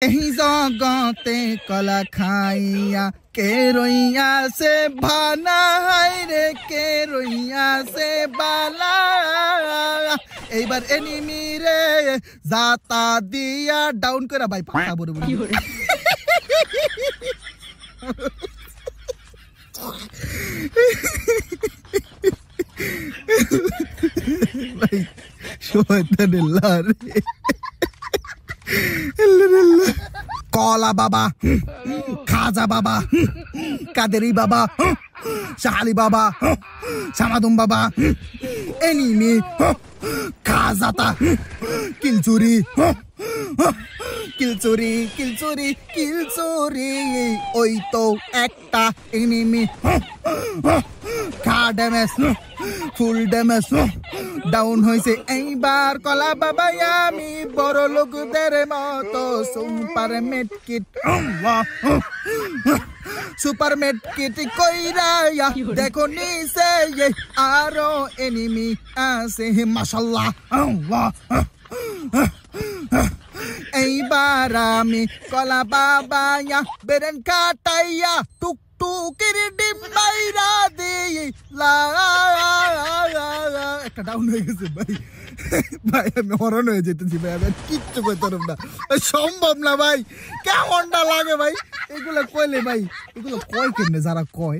एही जगते कला खाइया के रोइया से भाना हाय रे के रोइया से बाला এইবার এনিমি রে জাতা দিয়া ডাউন করে ভাই পাকা বড় বড় ভাই শয়তানুল্লাহ রে কলা বাবা খাজা বাবা কাদেরি বাবা শাহালি বাবা সামাদুম বাবা এনিমি খাজাতা কিলচুরি কিলচুরি কিলচুরি কিলচুরি ওই তো একটা এনিমি খা ড্যামেজ ফুল ড্যামেজ ডাউন হয়েছে এইবার কলা বাবা আমি বড় লোকদের মতো super made kit super made kit কইরা দেখো নিচে আরো এনিমি আছে মাশাআল্লাহ এইবার আমি কলা বাবা বেরেন কাটাইয়া টুকটুকির ডিম বাইরা দিই একটা ডাউন হয়ে গেছে ভাই ভাই আমি হরণ হয়ে যেতেছি ভাই আমি কিচ্ছু করতে পারব না সম্ভব না ভাই কেমনটা লাগে ভাই এগুলো কইলে ভাই এগুলো কয় কেন যারা কয়